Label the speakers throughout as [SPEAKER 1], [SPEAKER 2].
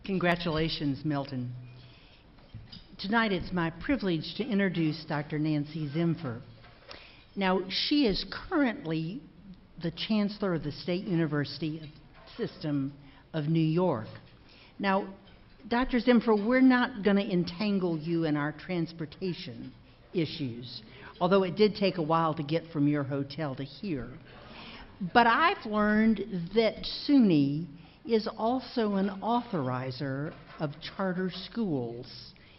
[SPEAKER 1] Congratulations, Milton. Tonight it's my privilege to introduce Dr. Nancy Zimpher. Now, she is currently the Chancellor of the State University System of New York. Now, Dr. Zimpher, we're not going to entangle you in our transportation issues, although it did take a while to get from your hotel to here. But I've learned that SUNY is also an authorizer of charter schools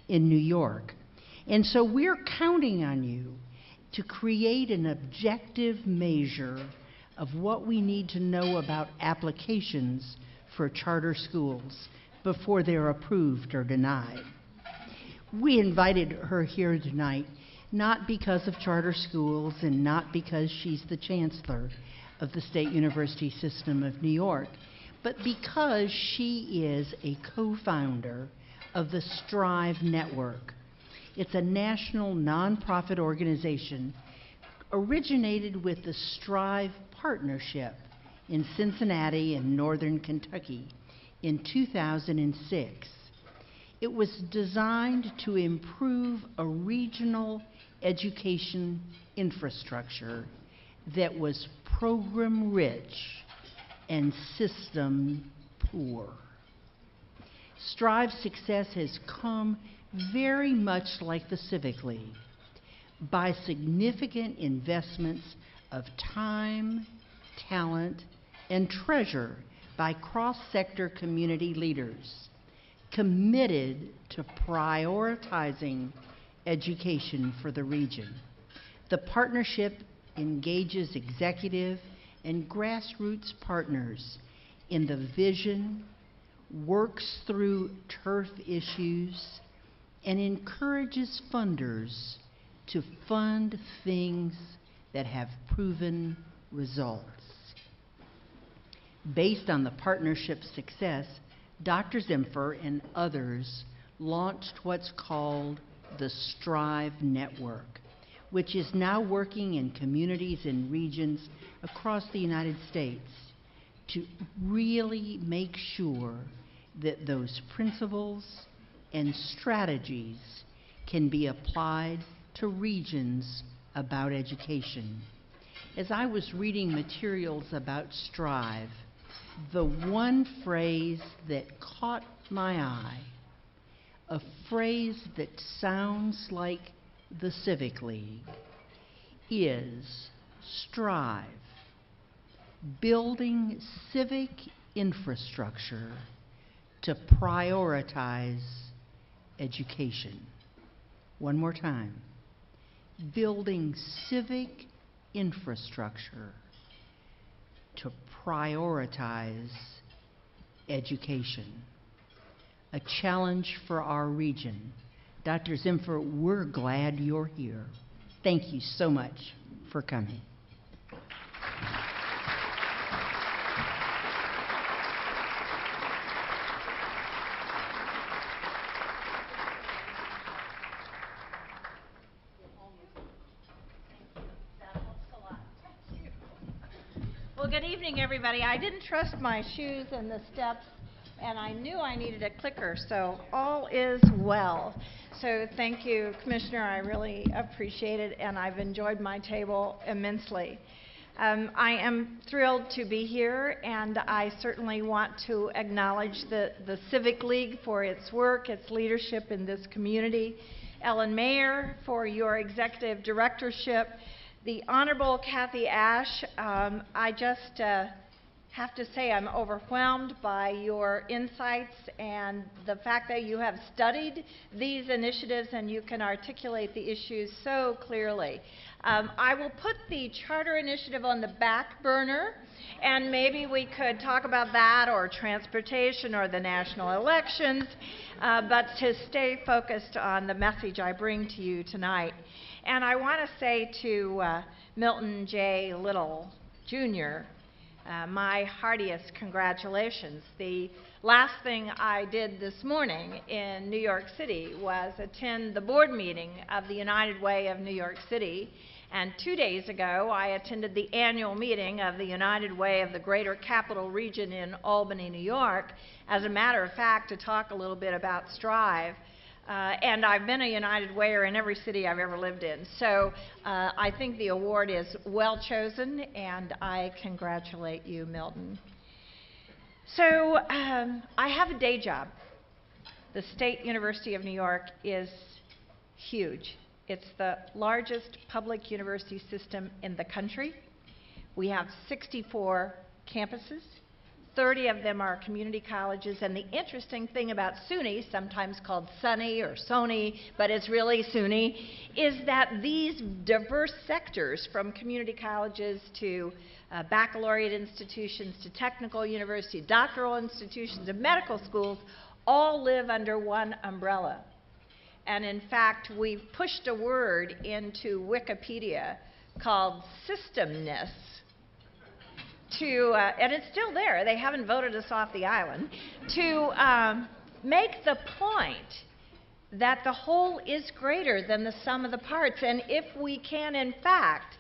[SPEAKER 1] in New York. And so we're counting on you to create an objective measure of what we need to know about applications for charter schools before they're approved or denied. We invited her here tonight not because of charter schools and not because she's the Chancellor of the State University System of New York, but because she is a co-founder of the Strive Network. It's a national nonprofit organization originated with the Strive Partnership in Cincinnati and Northern Kentucky in 2006. It was designed to improve a regional education infrastructure that was program-rich and system-poor. Strive's success has come very much like the Civic League, by significant investments of time, talent, and treasure by cross-sector community leaders committed to prioritizing education for the region. The partnership engages executive and grassroots partners in the vision, works through turf issues, and encourages funders to fund things that have proven results. Based on the partnership's success, Dr. Zimpher and others launched what's called the Strive Network, which is now working in communities and regions across the United States to really make sure that those principles and strategies can be applied to regions about education. As I was reading materials about Strive, the one phrase that caught my eye, a phrase that sounds like the Civic League, is Strive, building civic infrastructure to prioritize education. One more time. Building civic infrastructure to prioritize education. A challenge for our region. Dr. Zimpher, we're glad you're here. Thank you so much for coming.
[SPEAKER 2] Well, good evening, everybody. I didn't trust my shoes and the steps, and I knew I needed a clicker, so all is well. So thank you, Commissioner. I really appreciate it, and I've enjoyed my table immensely. I am thrilled to be here, and I certainly want to acknowledge the Civic League for its work, its leadership in this community, Ellen Mayer for your executive directorship, the Honorable Kathy Ash. I just have to say I'm overwhelmed by your insights and the fact that you have studied these initiatives and you can articulate the issues so clearly. I will put the charter initiative on the back burner, and maybe we could talk about that or transportation or the national elections, but to stay focused on the message I bring to you tonight. And I want to say to Milton J. Little, Jr., my heartiest congratulations. The last thing I did this morning in New York City was attend the board meeting of the United Way of New York City, And 2 days ago, I attended the annual meeting of the United Way of the Greater Capital Region in Albany, New York, as a matter of fact, to talk a little bit about Strive. And I've been a United Wayer in every city I've ever lived in. So I think the award is well chosen, and I congratulate you, Milton. So I have a day job. The State University of New York is huge. It's the largest public university system in the country. We have 64 campuses. 30 of them are community colleges, and the interesting thing about SUNY, sometimes called SUNY or SONY, but it's really SUNY, is that these diverse sectors, from community colleges to baccalaureate institutions to technical universities, doctoral institutions, and medical schools, all live under one umbrella. And in fact, we've pushed a word into Wikipedia called systemness to, and it's still there, they haven't voted us off the island, to make the point that the whole is greater than the sum of the parts. And if we can, in fact,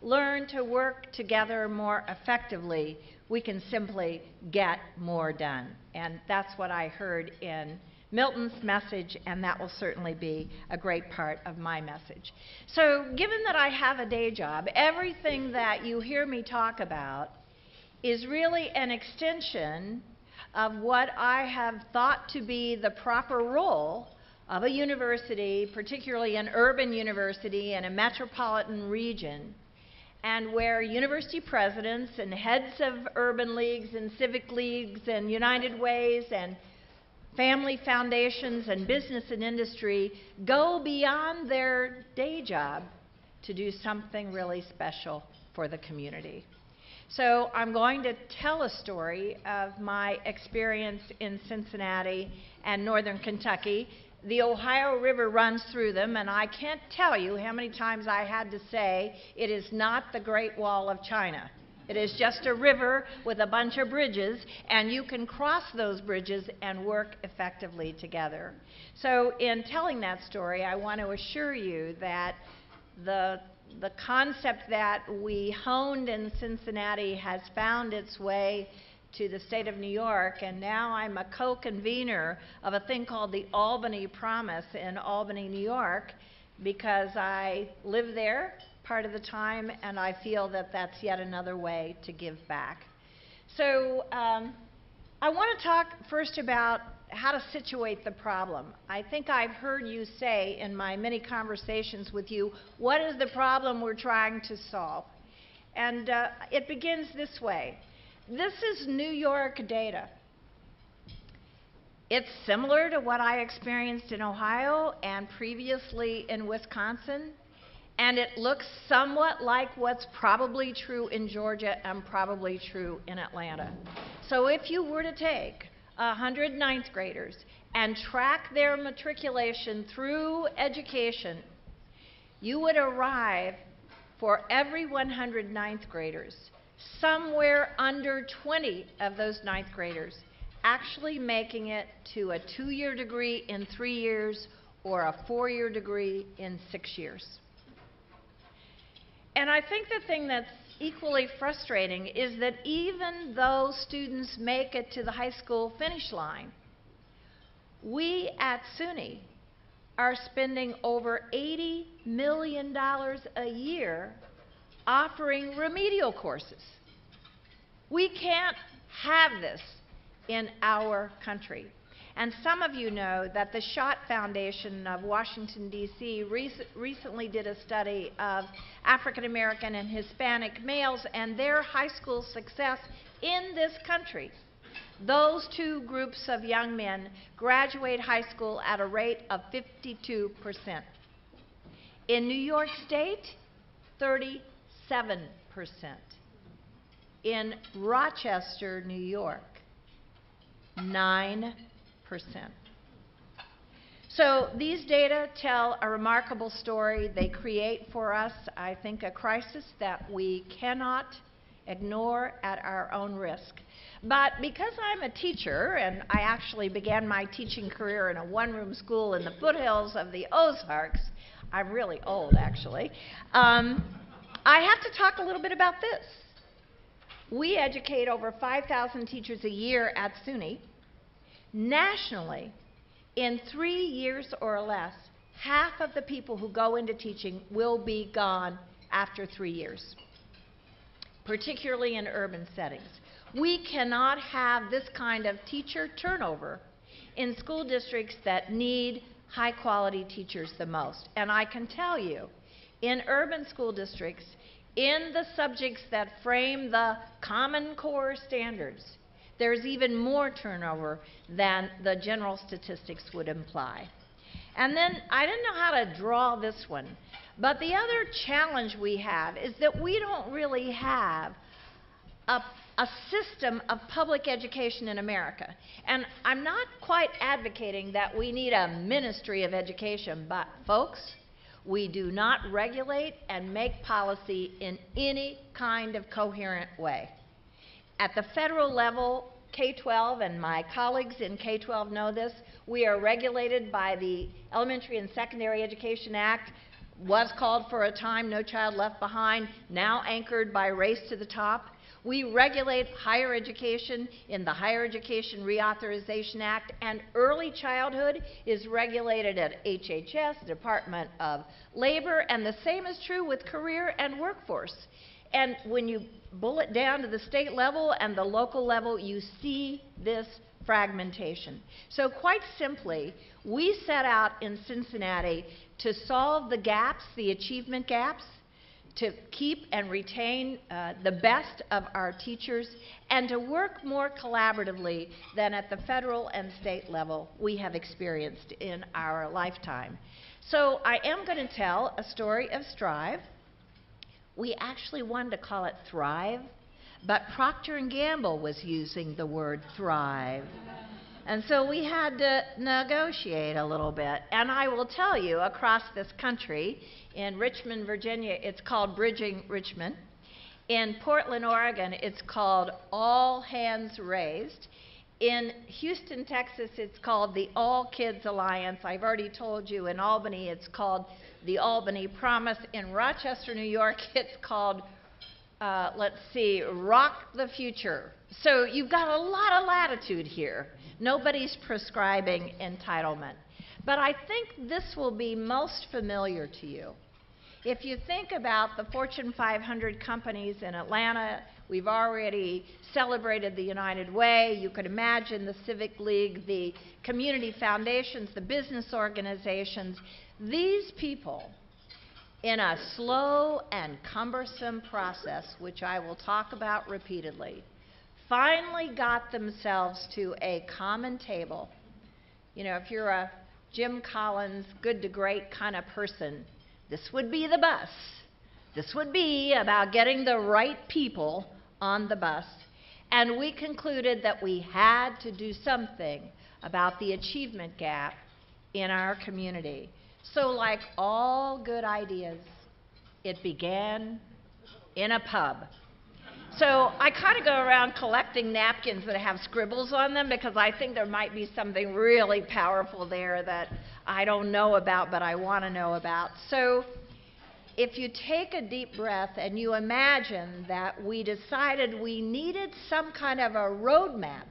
[SPEAKER 2] learn to work together more effectively, we can simply get more done. And that's what I heard in Milton's message, and that will certainly be a great part of my message. So given that I have a day job, everything that you hear me talk about is really an extension of what I have thought to be the proper role of a university, particularly an urban university in a metropolitan region, and where university presidents and heads of urban leagues and civic leagues and United Ways and family foundations and business and industry go beyond their day job to do something really special for the community. So I'm going to tell a story of my experience in Cincinnati and northern Kentucky. The Ohio River runs through them, and I can't tell you how many times I had to say it is not the Great Wall of China. It is just a river with a bunch of bridges, and you can cross those bridges and work effectively together. So in telling that story, I want to assure you that the concept that we honed in Cincinnati has found its way to the state of New York, and now I'm a co-convener of a thing called the Albany Promise in Albany, New York, because I live there part of the time, and I feel that that's yet another way to give back. So I want to talk first about how to situate the problem. I think I've heard you say in my many conversations with you, what is the problem we're trying to solve? And it begins this way. This is New York data. It's similar to what I experienced in Ohio and previously in Wisconsin, and it looks somewhat like what's probably true in Georgia and probably true in Atlanta. So if you were to take 100 ninth graders and track their matriculation through education, you would arrive for every 100 ninth graders, somewhere under 20 of those ninth graders actually making it to a 2-year degree in 3 years or a 4-year degree in 6 years. And I think the thing that's equally frustrating is that even though students make it to the high school finish line, we at SUNY are spending over $80 million a year offering remedial courses. We can't have this in our country. And some of you know that the Schott Foundation of Washington, D.C. recently did a study of African American and Hispanic males and their high school success in this country. Those two groups of young men graduate high school at a rate of 52%. In New York State, 37%. In Rochester, New York, 9%. So these data tell a remarkable story. They create for us, I think, a crisis that we cannot ignore at our own risk. But because I'm a teacher, and I actually began my teaching career in a one-room school in the foothills of the Ozarks, I'm really old, actually. I have to talk a little bit about this. We educate over 5,000 teachers a year at SUNY. Nationally, in 3 years or less, half of the people who go into teaching will be gone after 3 years, particularly in urban settings. We cannot have this kind of teacher turnover in school districts that need high-quality teachers the most. And I can tell you, in urban school districts, in the subjects that frame the Common Core standards, there's even more turnover than the general statistics would imply. And then, I didn't know how to draw this one, but the other challenge we have is that we don't really have a system of public education in America. And I'm not quite advocating that we need a Ministry of Education, but folks, we do not regulate and make policy in any kind of coherent way. At the federal level, K-12, and my colleagues in K-12 know this, we are regulated by the Elementary and Secondary Education Act, was called for a time No Child Left Behind, now anchored by Race to the Top. We regulate higher education in the Higher Education Reauthorization Act, and early childhood is regulated at HHS, Department of Labor, and the same is true with career and workforce. And when you bullet down to the state level and the local level, you see this fragmentation. So quite simply, we set out in Cincinnati to solve the gaps, the achievement gaps, to keep and retain the best of our teachers, and to work more collaboratively than at the federal and state level we have experienced in our lifetime. So I am going to tell a story of Strive. We actually wanted to call it Thrive, but Procter & Gamble was using the word thrive. And so we had to negotiate a little bit. And I will tell you, across this country, in Richmond, Virginia, it's called Bridging Richmond. In Portland, Oregon, it's called All Hands Raised. In Houston, Texas, it's called the All Kids Alliance. I've already told you, in Albany, it's called the Albany Promise. In Rochester, New York, it's called, Rock the Future. So you've got a lot of latitude here. Nobody's prescribing entitlement. But I think this will be most familiar to you. If you think about the Fortune 500 companies in Atlanta, we've already celebrated the United Way. You could imagine the Civic League, the community foundations, the business organizations. These people, in a slow and cumbersome process, which I will talk about repeatedly, finally got themselves to a common table. You know, if you're a Jim Collins, good to great kind of person, this would be the bus. This would be about getting the right people on the bus. And we concluded that we had to do something about the achievement gap in our community. So like all good ideas, it began in a pub. So I kind of go around collecting napkins that have scribbles on them because I think there might be something really powerful there that I don't know about, but I want to know about. So if you take a deep breath and you imagine that we decided we needed some kind of a roadmap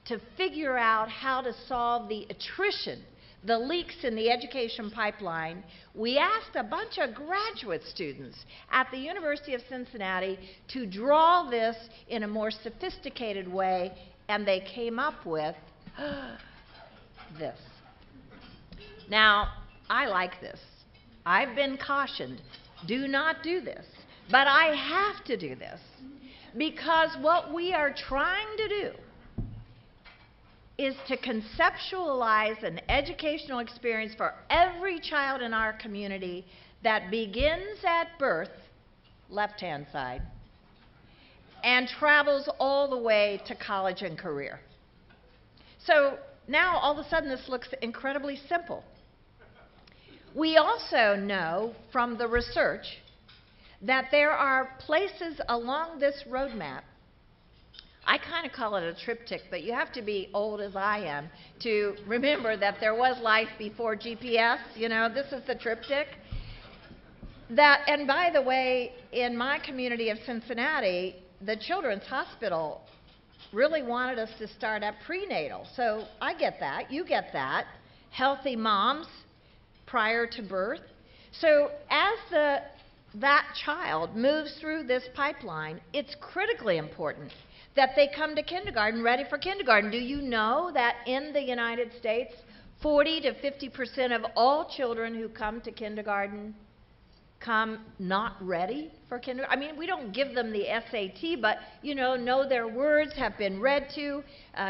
[SPEAKER 2] to figure out how to solve the attrition, the leaks in the education pipeline, we asked a bunch of graduate students at the University of Cincinnati to draw this in a more sophisticated way, and they came up with this. Now, I like this. I've been cautioned, do not do this. But I have to do this because what we are trying to do is to conceptualize an educational experience for every child in our community that begins at birth, left-hand side, and travels all the way to college and career. So now all of a sudden this looks incredibly simple. We also know from the research that there are places along this roadmap. I kind of call it a triptych, but you have to be old as I am to remember that there was life before GPS. You know, this is the triptych. And by the way, in my community of Cincinnati, the Children's Hospital really wanted us to start at prenatal. So I get that, you get that. Healthy moms prior to birth. So as that child moves through this pipeline, it's critically important that they come to kindergarten ready for kindergarten. Do you know that in the United States, 40 to 50% of all children who come to kindergarten come not ready for kindergarten? I mean, we don't give them the SAT, but, know their words, have been read to,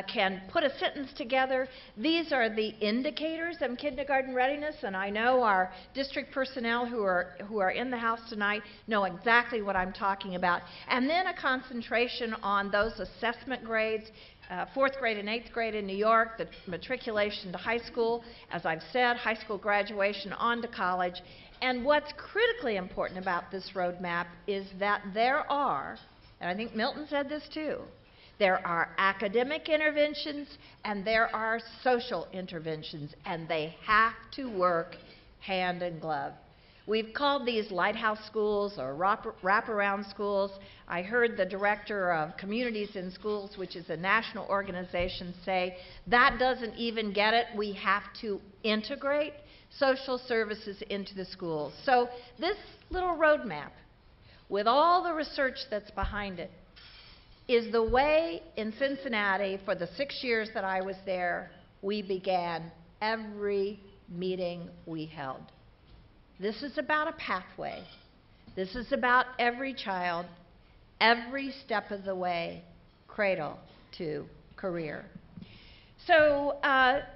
[SPEAKER 2] can put a sentence together. These are the indicators of kindergarten readiness, and I know our district personnel who are in the House tonight know exactly what I'm talking about. And then a concentration on those assessment grades, 4th grade and 8th grade in New York, the matriculation to high school, as I've said, high school graduation on to college. And what's critically important about this roadmap is that there are, and I think Milton said this too, there are academic interventions and there are social interventions, and they have to work hand in glove. We've called these lighthouse schools or wraparound schools. I heard the director of Communities in Schools, which is a national organization, say that doesn't even get it. We have to integrate social services into the schools. So this little roadmap, with all the research that's behind it, is the way in Cincinnati, for the 6 years that I was there, we began every meeting we held. This is about a pathway. This is about every child, every step of the way, cradle to career. So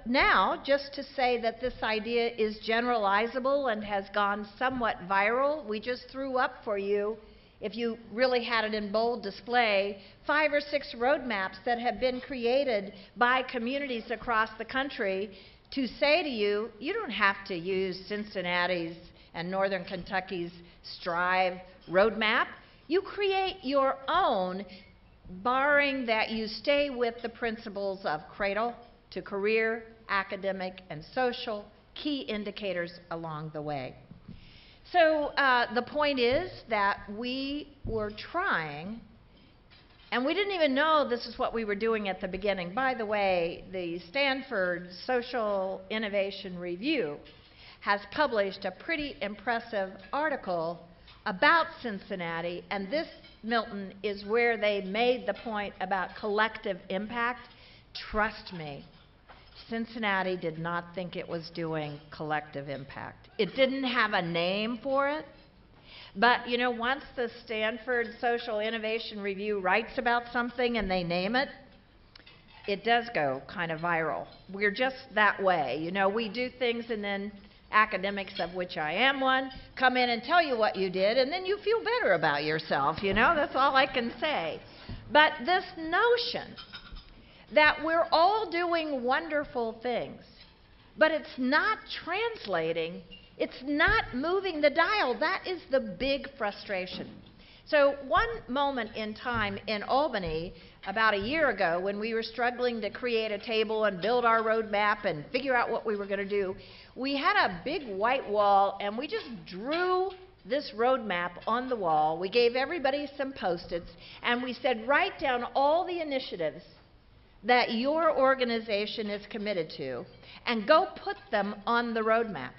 [SPEAKER 2] now, just to say that this idea is generalizable and has gone somewhat viral, we just threw up for you, if you really had it in bold display, 5 or 6 roadmaps that have been created by communities across the country to say to you, you don't have to use Cincinnati's and Northern Kentucky's Strive roadmap. You create your own, barring that you stay with the principles of cradle to career, academic, and social, key indicators along the way. So the point is that we were trying, and we didn't even know this is what we were doing at the beginning. By the way, the Stanford Social Innovation Review has published a pretty impressive article about Cincinnati, and this, Milton, is where they made the point about collective impact. Trust me, Cincinnati did not think it was doing collective impact. It didn't have a name for it, but once the Stanford Social Innovation Review writes about something and they name it, it does go kind of viral. We're just that way. We do things and then academics, of which I am one, come in and tell you what you did, and then you feel better about yourself, That's all I can say. But this notion that we're all doing wonderful things, but it's not translating, it's not moving the dial, that is the big frustration. So one moment in time in Albany, about a year ago, when we were struggling to create a table and build our roadmap and figure out what we were going to do, we had a big white wall, and we just drew this roadmap on the wall. We gave everybody some Post-its, and we said, write down all the initiatives that your organization is committed to, and go put them on the roadmap.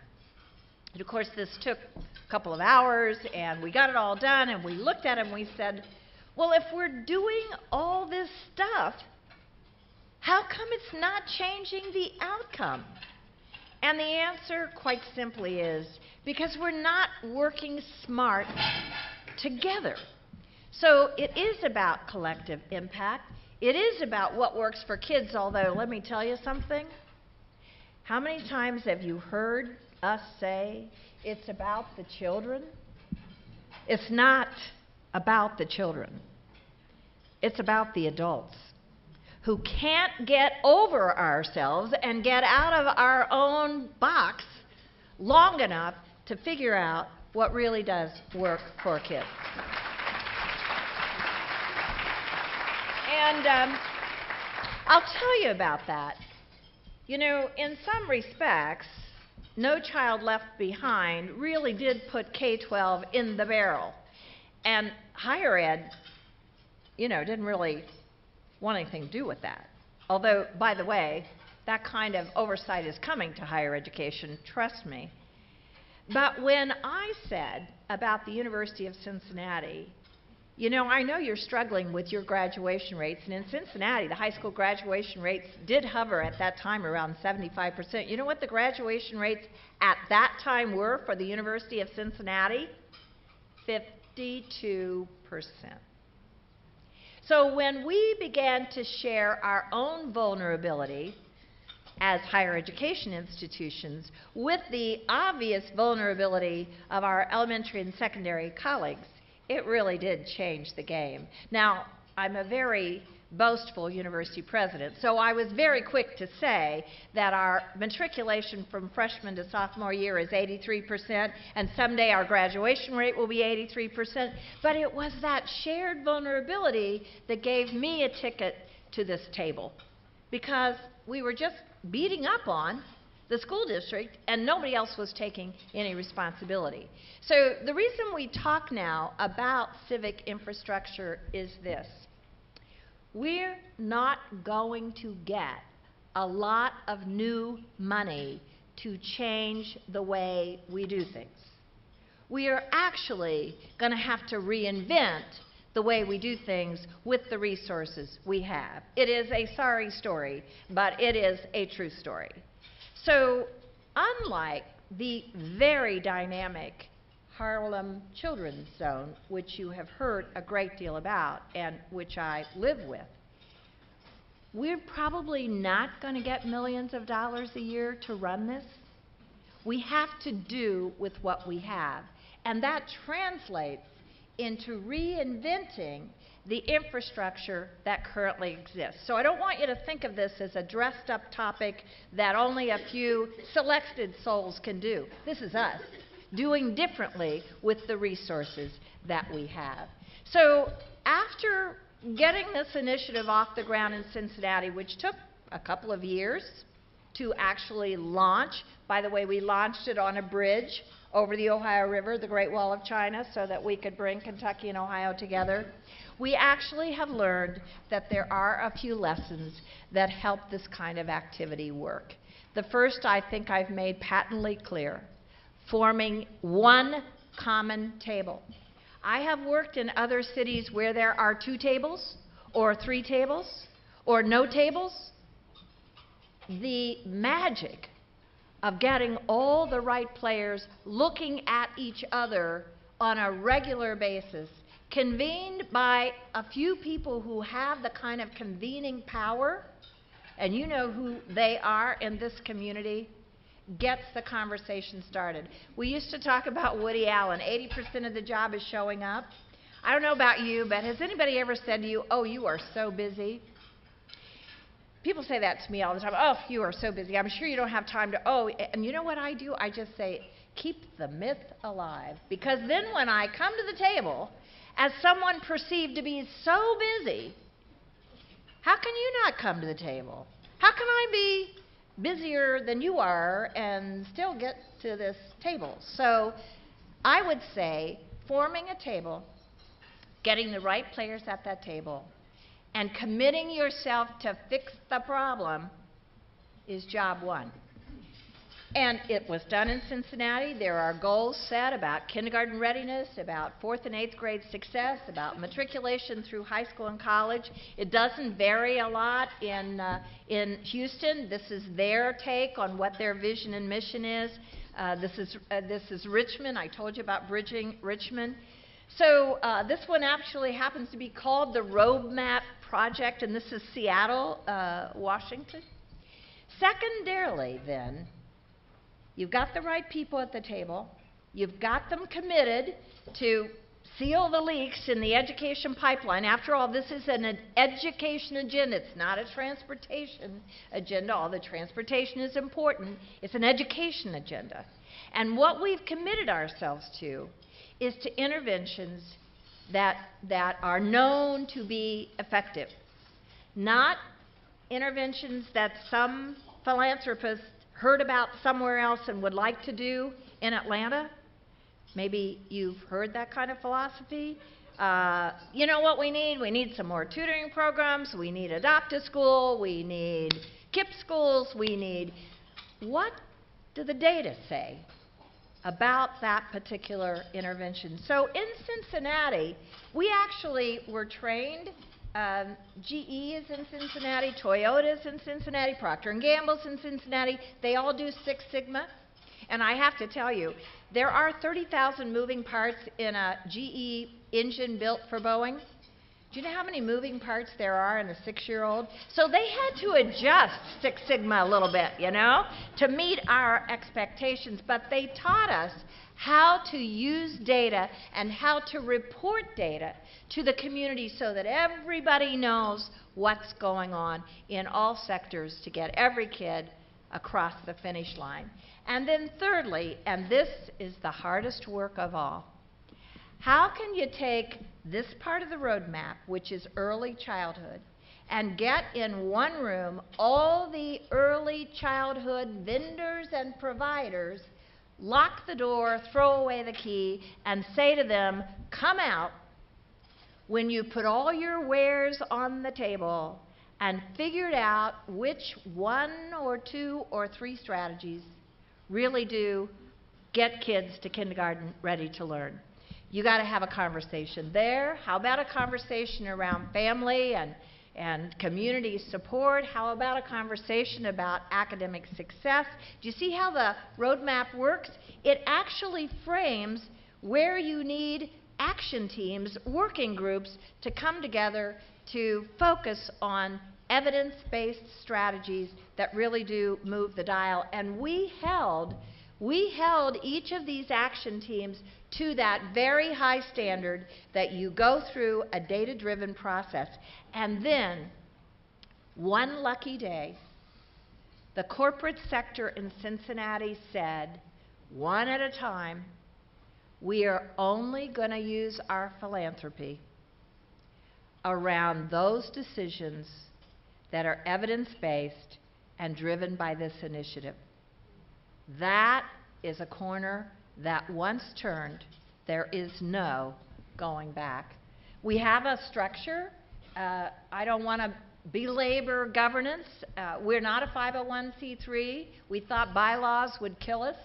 [SPEAKER 2] And of course, this took a couple of hours, and we got it all done, and we looked at it, and we said, well, if we're doing all this stuff, how come it's not changing the outcome? And the answer, quite simply, is because we're not working smart together. So it is about collective impact. It is about what works for kids, although let me tell you something. How many times have you heard us say it's about the children? It's not about the children. It's about the adults who can't get over ourselves and get out of our own box long enough to figure out what really does work for kids. And I'll tell you about that. In some respects, No Child Left Behind really did put K-12 in the barrel. And higher ed, didn't really want anything to do with that. Although, by the way, that kind of oversight is coming to higher education, trust me. But when I said about the University of Cincinnati, I know you're struggling with your graduation rates, and in Cincinnati, the high school graduation rates did hover at that time around 75%. You know what the graduation rates at that time were for the University of Cincinnati? 52%. So when we began to share our own vulnerability as higher education institutions with the obvious vulnerability of our elementary and secondary colleagues, it really did change the game. Now, I'm a very boastful university president, so I was very quick to say that our matriculation from freshman to sophomore year is 83%, and someday our graduation rate will be 83%, but it was that shared vulnerability that gave me a ticket to this table, because we were just beating up on the school district, and nobody else was taking any responsibility. So the reason we talk now about civic infrastructure is this. We're not going to get a lot of new money to change the way we do things. We are actually going to have to reinvent the way we do things with the resources we have. It is a sorry story, but it is a true story. So, unlike the very dynamic Harlem Children's Zone, which you have heard a great deal about and which I live with, we're probably not going to get millions of dollars a year to run this. We have to do with what we have, and that translates into reinventing the infrastructure that currently exists. So I don't want you to think of this as a dressed up topic that only a few selected souls can do. This is us doing differently with the resources that we have. So after getting this initiative off the ground in Cincinnati, which took a couple of years to actually launch, by the way, we launched it on a bridge over the Ohio River, the Great Wall of China, so that we could bring Kentucky and Ohio together. We actually have learned that there are a few lessons that help this kind of activity work. The first, I think I've made patently clear: forming one common table. I have worked in other cities where there are 2 tables, or 3 tables, or no tables. The magic of getting all the right players looking at each other on a regular basis, convened by a few people who have the kind of convening power, and you know who they are in this community, gets the conversation started. We used to talk about Woody Allen. 80% of the job is showing up. I don't know about you, but has anybody ever said to you, "Oh, you are so busy"? People say that to me all the time. "Oh, you are so busy. I'm sure you don't have time to..." Oh, and you know what I do? I just say, keep the myth alive. Because then when I come to the table as someone perceived to be so busy, how can you not come to the table? How can I be busier than you are and still get to this table? So I would say forming a table, getting the right players at that table, and committing yourself to fix the problem is job one. And it was done in Cincinnati. There are goals set about kindergarten readiness, about 4th and 8th grade success, about matriculation through high school and college. It doesn't vary a lot in Houston. This is their take on what their vision and mission is. This is Richmond. I told you about bridging Richmond. So this one actually happens to be called the Roadmap Project, and this is Seattle, Washington. Secondarily, then, you've got the right people at the table. You've got them committed to seal the leaks in the education pipeline. After all, this is an education agenda. It's not a transportation agenda, although transportation is important. It's an education agenda. And what we've committed ourselves to is to interventions that are known to be effective, not interventions that some philanthropist heard about somewhere else and would like to do in Atlanta. Maybe you've heard that kind of philosophy. You know what we need? We need some more tutoring programs. We need adopt-a-school. We need KIPP schools. We need... What do the data say about that particular intervention? So in Cincinnati, we actually were trained. GE is in Cincinnati, Toyota is in Cincinnati, Procter & Gamble's in Cincinnati. They all do Six Sigma. And I have to tell you, there are 30,000 moving parts in a GE engine built for Boeing. Do you know how many moving parts there are in a 6-year-old? So they had to adjust Six Sigma a little bit, you know, to meet our expectations. But they taught us how to use data and how to report data to the community so that everybody knows what's going on in all sectors to get every kid across the finish line. And then thirdly, and this is the hardest work of all, how can you take this part of the roadmap, which is early childhood, and get in one room all the early childhood vendors and providers, lock the door, throw away the key, and say to them, come out when you put all your wares on the table and figured out which 1 or 2 or 3 strategies really do get kids to kindergarten ready to learn. You got to have a conversation there. How about a conversation around family and community support? How about a conversation about academic success? Do you see how the roadmap works? It actually frames where you need action teams, working groups, to come together to focus on evidence-based strategies that really do move the dial. And we held each of these action teams to that very high standard that you go through a data-driven process. And then, one lucky day, the corporate sector in Cincinnati said, one at a time, we are only going to use our philanthropy around those decisions that are evidence-based and driven by this initiative. That is a corner that once turned, there is no going back. We have a structure. I don't want to belabor governance. We're not a 501c3. We thought bylaws would kill us.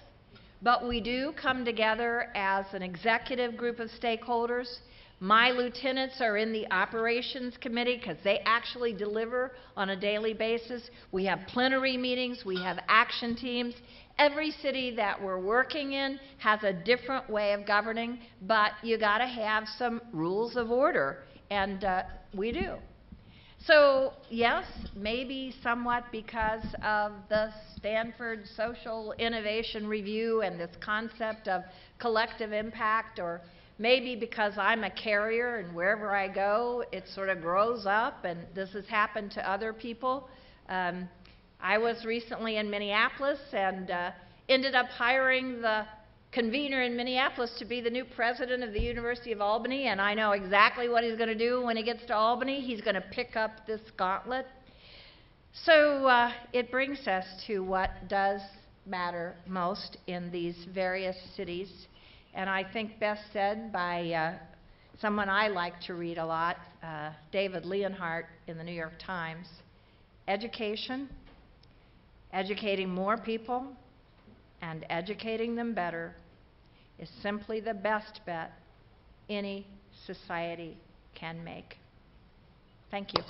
[SPEAKER 2] But we do come together as an executive group of stakeholders. My lieutenants are in the operations committee because they actually deliver on a daily basis. We have plenary meetings. We have action teams. Every city that we're working in has a different way of governing, but you got to have some rules of order, and we do. So yes, maybe somewhat because of the Stanford Social Innovation Review and this concept of collective impact, or maybe because I'm a carrier and wherever I go, it sort of grows up, and this has happened to other people. I was recently in Minneapolis and ended up hiring the convener in Minneapolis to be the new president of the University of Albany, and I know exactly what he's going to do when he gets to Albany. He's going to pick up this gauntlet. So it brings us to what does matter most in these various cities, and I think best said by someone I like to read a lot, David Leonhardt in the New York Times. Education, educating more people and educating them better is simply the best bet any society can make. Thank you.